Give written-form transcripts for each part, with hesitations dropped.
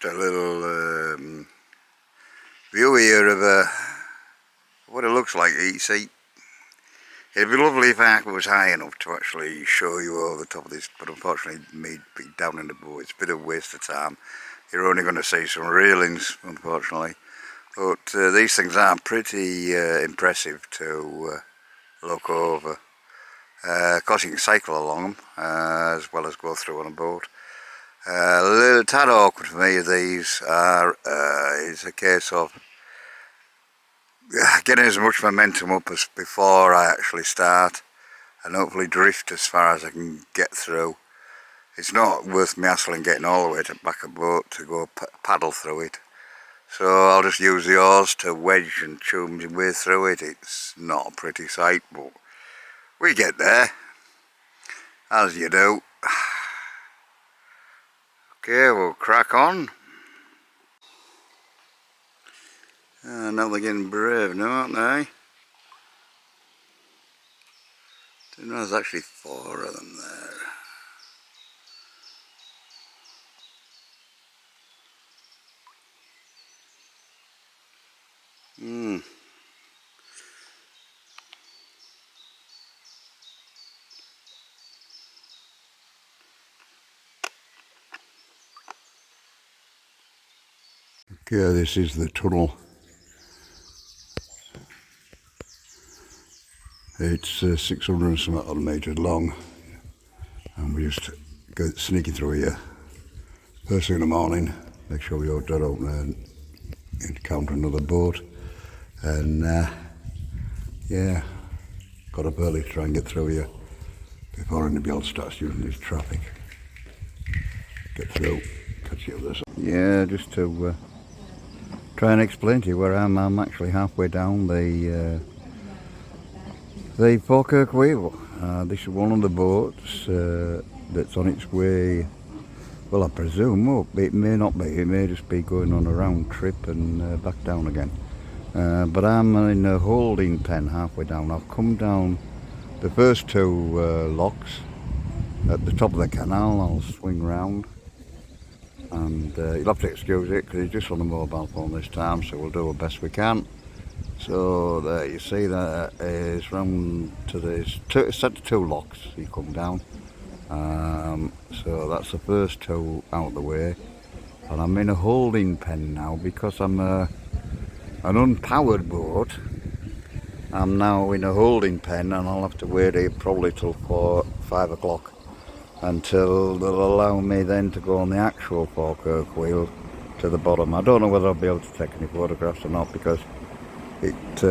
just a little view here of what it looks like. You see, it'd be lovely if I was high enough to actually show you over the top of this, but unfortunately me being down in the boat, it's a bit of a waste of time. You're only going to see some railings, unfortunately, but these things are pretty impressive to look over. Of course you can cycle along them as well as go through on a boat. A little tad awkward for me, these are, it's a case of getting as much momentum up as before I actually start, and hopefully drift as far as I can get through. It's not worth me hassling getting all the way to the back of the boat to go paddle through it, so I'll just use the oars to wedge and chew my way through it. It's not a pretty sight, but we get there, as you do. Okay, we'll crack on. Now they're getting brave now, aren't they? Didn't know there's actually 4 of them there. Okay, this is the tunnel. It's 600 and some odd metres long, and we just go sneaking through here first thing in the morning. Make sure we all don't open and encounter another boat, and yeah, got up early to try and get through here before anybody else starts using this traffic. Get through, catch the others. Yeah, just to try and explain to you where I am. I'm actually halfway down the Falkirk Wheel. This is one of the boats that's on its way, well I presume, well, it may not be, it may just be going on a round trip and back down again. But I'm in a holding pen halfway down. I've come down the first 2 locks at the top of the canal. I'll swing round, and you'll have to excuse it because it's just on the mobile phone this time, so we'll do the best we can. So there you see that is round to this set of 2 locks you come down. So that's the first 2 out of the way, and I'm in a holding pen now because I'm an unpowered boat. I'm now in a holding pen, and I'll have to wait here probably till 5 o'clock until they'll allow me then to go on the actual Falkirk Wheel to the bottom. I don't know whether I'll be able to take any photographs or not, because it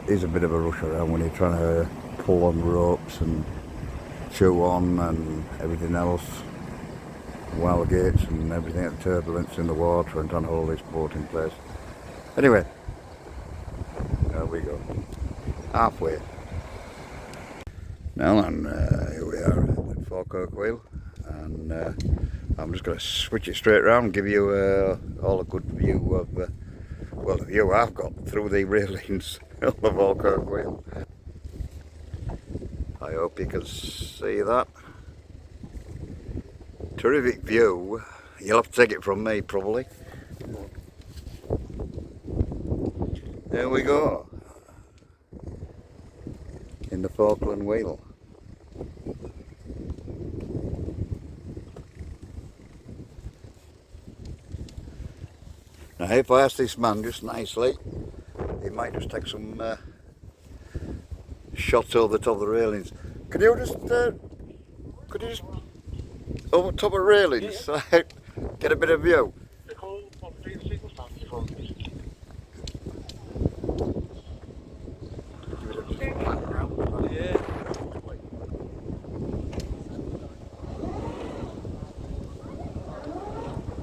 is a bit of a rush around when you're trying to pull on ropes and chew on and everything else, wire gates and everything, at turbulence in the water, and trying to hold this boat in place. Anyway, there we go, halfway. Now then, here we are at the Falkirk Wheel, and I'm just going to switch it straight around and give you all a good view of well, the view I've got through the railings of the Falkirk Wheel. I hope you can see that. Terrific view. You'll have to take it from me probably. There we go, in the Falkland Wheel. Now if I ask this man just nicely, he might just take some shots over the top of the railings. Could you just over the top of the railings, yeah. Get a bit of view?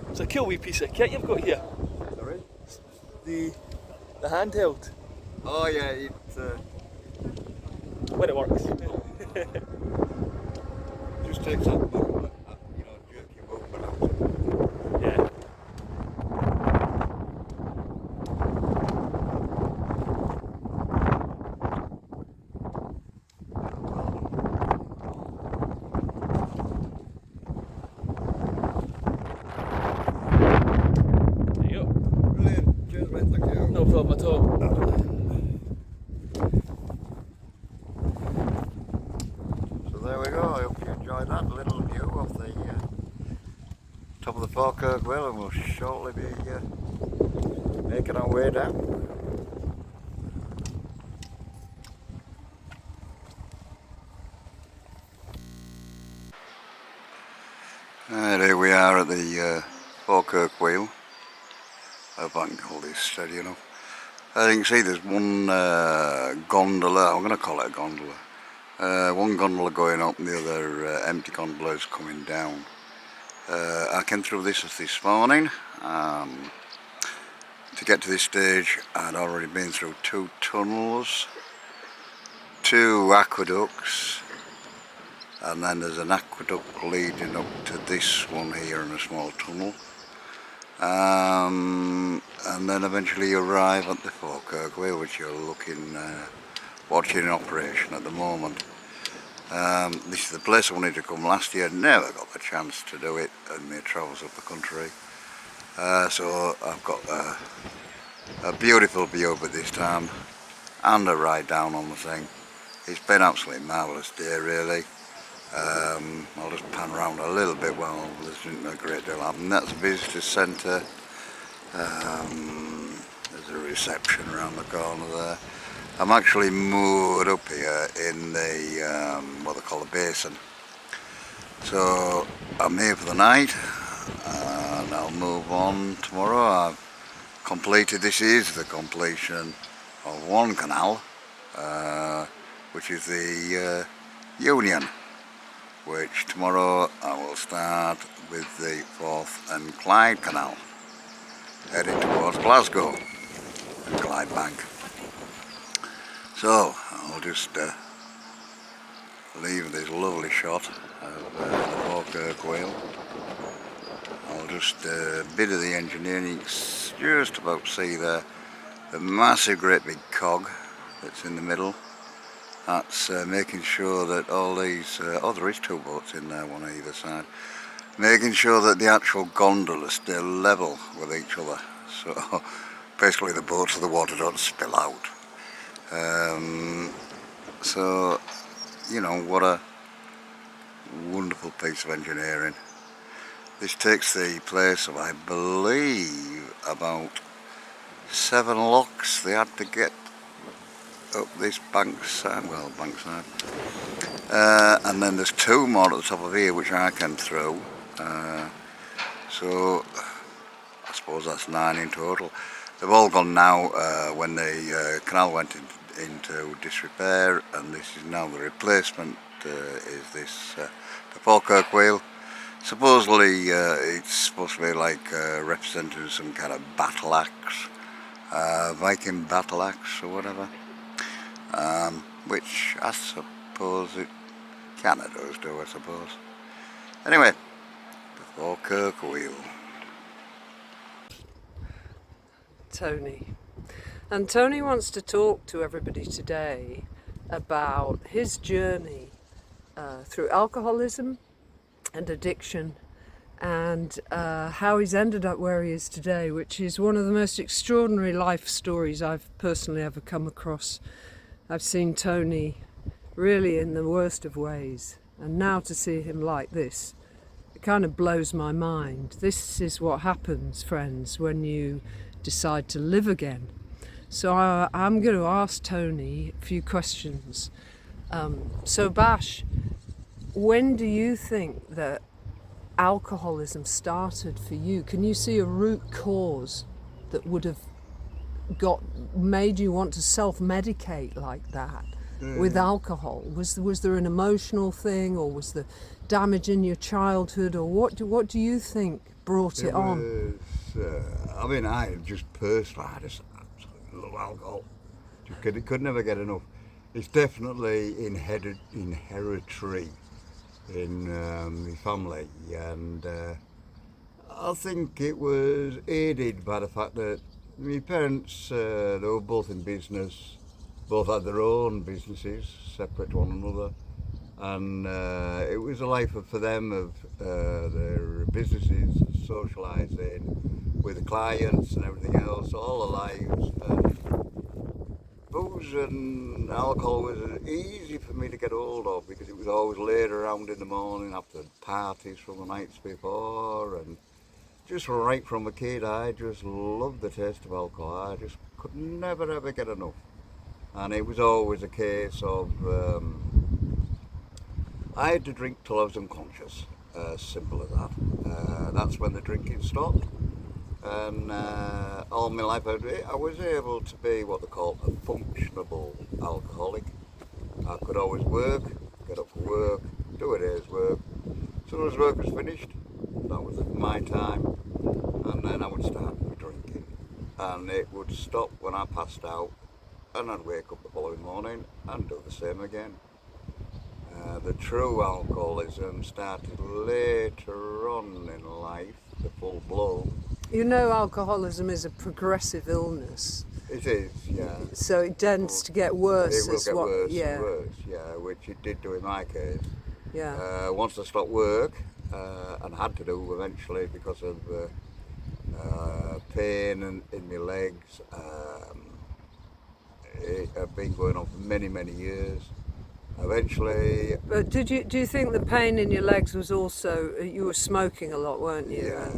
It's a cool wee piece of kit you've got here. Sorry? The handheld. Oh yeah, it when it works. just takes that, you know, jerk your movement out. Yeah. problem at all. So there we go. I hope you enjoyed that little view of the top of the Falkirk Wheel, and we'll shortly be making our way down. And here we are at the Falkirk Wheel. I hope I can hold this steady enough. As you can see, there's one gondola, I'm going to call it a gondola. One gondola going up and the other empty gondolas coming down. I came through this morning. To get to this stage, I'd already been through 2 tunnels, 2 aqueducts, and then there's an aqueduct leading up to this one here in a small tunnel. And then eventually you arrive at the Falkirk Wheel, which you're watching in operation at the moment. This is the place I wanted to come last year, never got the chance to do it in my travels up the country. So I've got a beautiful view of it this time, and a ride down on the thing. It's been absolutely marvellous day, really. I'll just pan around a little bit while there's not a great deal happening. That's a visitor centre. There's a reception around the corner there. I'm actually moored up here in the what they call a basin. So I'm here for the night, and I'll move on tomorrow. I've completed, this is the completion of one canal, which is the Union, which tomorrow I will start with the Forth and Clyde Canal, heading towards Glasgow and Clyde Bank. So I'll just leave this lovely shot of the Falkirk Wheel. I'll just bit of the engineering. You can just about see the massive great big cog that's in the middle. That's making sure that all these, oh, there is 2 boats in there, one on either side, making sure that the actual gondolas stay level with each other, so basically the boats of the water don't spill out. So, you know, what a wonderful piece of engineering. This takes the place of, I believe, about 7 locks they had to get up this bankside, and then there's 2 more at the top of here which I came through, so I suppose that's 9 in total. They've all gone now when the canal went into disrepair, and this is now the replacement, is this the Falkirk Wheel. Supposedly it's supposed to be like representing some kind of battle axe, Viking battle axe or whatever. Which I suppose it kind of does do, I suppose. Anyway, the Falkirk Wheel. Tony. And Tony wants to talk to everybody today about his journey through alcoholism and addiction, and how he's ended up where he is today, which is one of the most extraordinary life stories I've personally ever come across. I've seen Tony really in the worst of ways, and now to see him like this, it kind of blows my mind. This is what happens, friends, when you decide to live again. So I'm going to ask Tony a few questions. So Bash, when do you think that alcoholism started for you? Can you see a root cause that would have made you want to self-medicate like that with alcohol? Was there an emotional thing, or was the damage in your childhood, or what do you think brought it on? I mean, I just personally, I just absolutely love alcohol. Could never get enough. It's definitely hereditary in my family, and I think it was aided by the fact that my parents, they were both in business, both had their own businesses separate to one another, and it was a life for them of their businesses, socialising, with the clients and everything else all our lives. Booze and alcohol was easy for me to get hold of because it was always laid around in the morning after parties from the nights before, and just right from a kid I just loved the taste of alcohol. I just could never ever get enough, and it was always a case of I had to drink till I was unconscious, as simple as that. That's when the drinking stopped. And all my life I was able to be what they call a functionable alcoholic. I could always work, get up for work, do a day's work. As soon as work was finished, that was my time, and then I would start drinking. And it would stop when I passed out, and I'd wake up the following morning and do the same again. The true alcoholism started later on in life, the full blown. You know, alcoholism is a progressive illness. It is, yeah. So it tends to get worse. It will get worse yeah. and worse, yeah, which it did do in my case. Yeah. Once I stopped work, and had to do eventually because of pain in my legs, it had been going on for many, many years. Eventually. But do you think the pain in your legs was also, you were smoking a lot, weren't you? Yeah,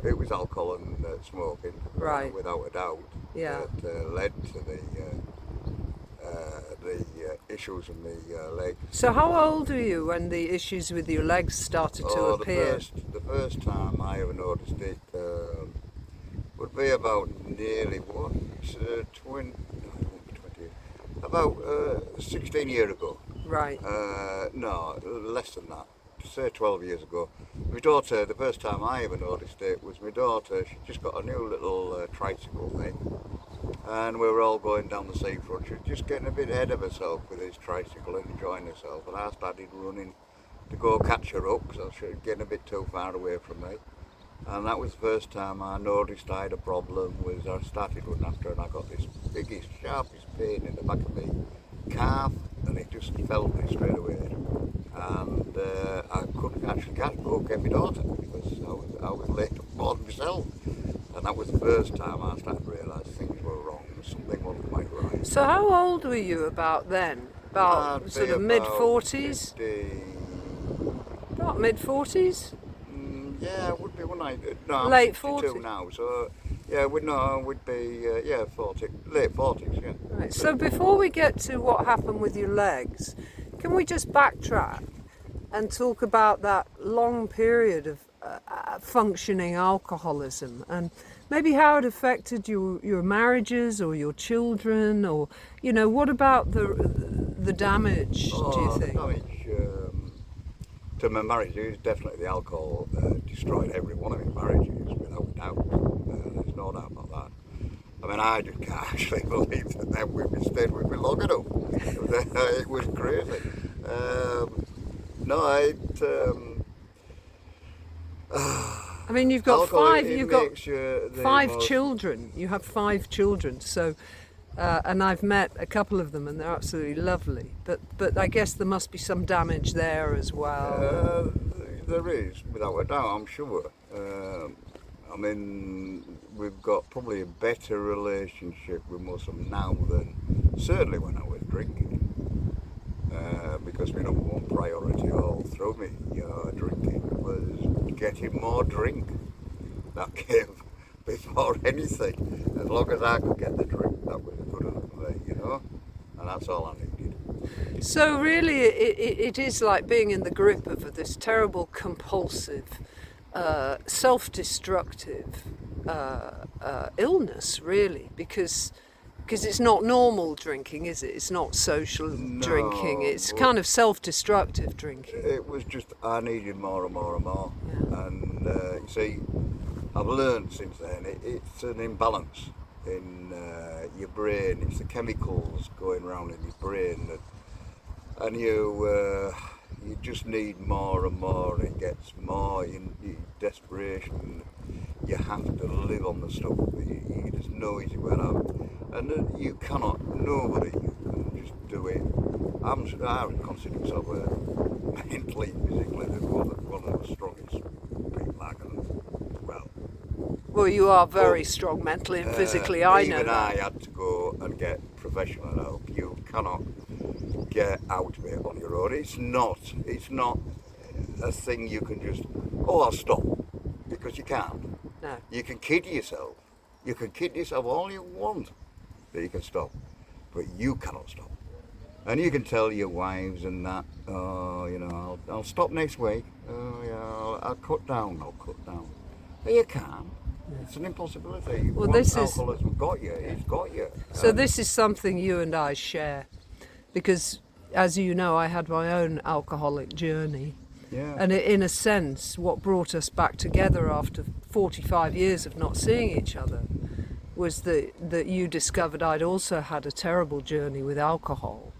it was alcohol and smoking, right, without a doubt. Yeah. That led to the issues in the legs. So how old were you when the issues with your legs started to appear? The first time I ever noticed it would be about nearly 16 years ago. Right. No, less than that. Say 12 years ago. My daughter, the first time I ever noticed it was my daughter. She just got a new little tricycle thing, and we were all going down the seafront. She was just getting a bit ahead of herself with his tricycle and enjoying herself, and I started running to go catch her up because she was getting a bit too far away from me. And that was the first time I noticed I had a problem. Was I started running after her, and I got this biggest, sharpest pain in the back of my calf, and it just felt me straight away. And I couldn't actually get my daughter because I was late to board myself. And that was the first time I started to realise things were wrong, something wasn't quite right. So how old were you about then? About sort of mid-40s? About mid-40s? Yeah, it would be when I'm late 62 40s now, so yeah, we'd be 40, late 40s, yeah. Right. So before we get to what happened with your legs, can we just backtrack and talk about that long period of functioning alcoholism and maybe how it affected your marriages or your children, or what about the damage? Do you think? Damage to my marriage is definitely the alcohol destroyed every one of my marriages without doubt. There's no doubt about that. I mean, I just can't actually believe that we stayed with me long enough. It was crazy. I mean, you've got five most... children. You have 5 children, so and I've met a couple of them, and they're absolutely lovely. But I guess there must be some damage there as well. There is, without a doubt, I'm sure. I mean, we've got probably a better relationship with most of them now than certainly when I was drinking. Because my number one priority all through me drinking was getting more drink. That came before anything. As long as I could get the drink, that was good enough for me, and that's all I needed. So really it is like being in the grip of this terrible compulsive, self-destructive illness, really, because it's not normal drinking, is it? It's not social drinking. It's kind of self-destructive drinking. It was just I needed more and more and more. Yeah. And you see, I've learned since then it's an imbalance in your brain. It's the chemicals going around in your brain, and you just need more and more, and it gets more. You desperation. You have to live on the stuff. There's no easy way out. And you cannot, nobody can just do it. I would consider myself mentally, physically, one of the strongest people I can, Well, you are very strong mentally and physically, I know Even that. I had to go and get professional help. You cannot get out of it on your own. It's not a thing you can just, oh, I'll stop, because you can't. No. You can kid yourself. You can kid yourself all you want that you can stop, but you cannot stop. And you can tell your wives and that, oh, you know, I'll stop next week. Oh, yeah, I'll cut down. But you can't. It's an impossibility. Well, Once alcoholism got you, it's got you. So this is something you and I share, because as you know, I had my own alcoholic journey. Yeah. And in a sense, what brought us back together after 45 years of not seeing each other was that you discovered I'd also had a terrible journey with alcohol.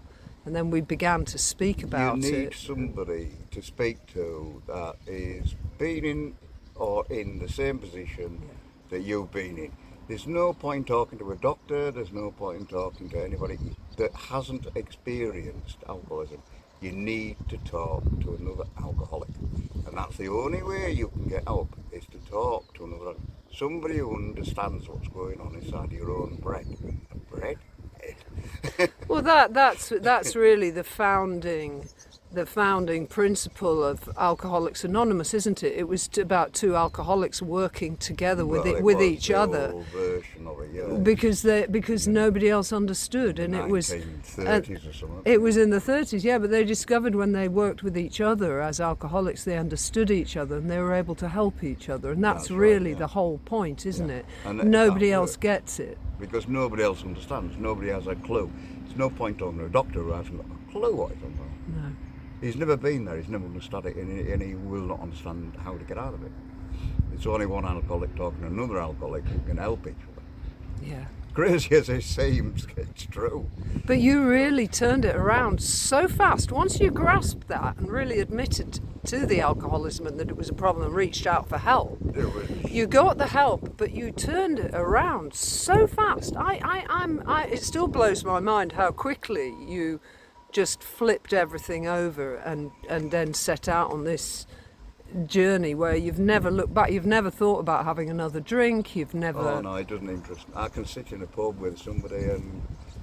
And then we began to speak about it. You need somebody to speak to that is been in or in the same position that you've been in. There's no point talking to a doctor, there's no point in talking to anybody that hasn't experienced alcoholism. You need to talk to another alcoholic. And that's the only way you can get help, is to talk to another, somebody who understands what's going on inside your own bread. Well, that's really the founding principle of Alcoholics Anonymous, isn't it? It was about two alcoholics working together with each other, version of it, yeah. because nobody else understood, and it was 1930s or something. It was in the 30s, yeah. But they discovered when they worked with each other as alcoholics, they understood each other and they were able to help each other, and that's really the whole point, isn't it? And nobody else gets it. Because nobody else understands, nobody has a clue. There's no point talking to a doctor who hasn't got a clue what he's on about. No. He's never been there, he's never understood it, and he will not understand how to get out of it. It's only one alcoholic talking to another alcoholic who can help each other. Yeah. Crazy as it seems, it's true. But you really turned it around so fast. Once you grasped that and really admitted to the alcoholism and that it was a problem and reached out for help, you got the help, but you turned it around so fast. It still blows my mind how quickly you just flipped everything over and then set out on this journey where you've never looked back, you've never thought about having another drink, you've never... Oh no, it doesn't interest me. I can sit in a pub with somebody and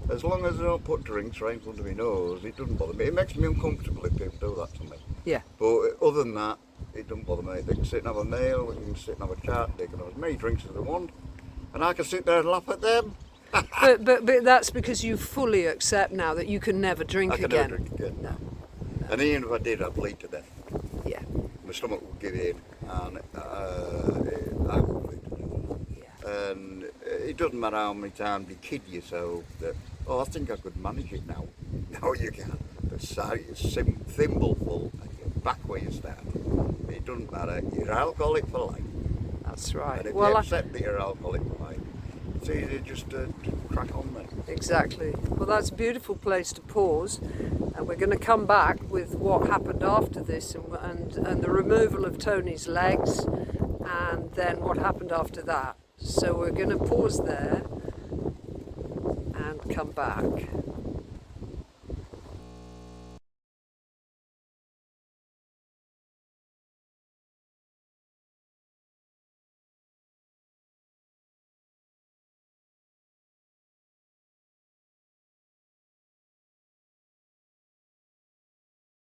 as long as they don't put drinks right in front of my nose, it doesn't bother me. It makes me uncomfortable if people do that to me. Yeah. But other than that, it doesn't bother me. They can sit and have a meal, they can sit and have a chat, they can have as many drinks as they want, and I can sit there and laugh at them. but that's because you fully accept now that you can never drink I can again. never drink again. No. And even if I did, I'd bleed to death. Yeah. My stomach would give in and I would bleed to death. Yeah. And it doesn't matter how many times you kid yourself that, oh, I think I could manage it now. No, you can't. The thimbleful and you're back where you started. It doesn't matter. You're alcoholic for life. That's right. And if you accept that you're alcoholic for life, it's easy just to crack on then. Exactly. Well, that's a beautiful place to pause, and we're going to come back with what happened after this and the removal of Tony's legs, and then what happened after that. So we're going to pause there and come back.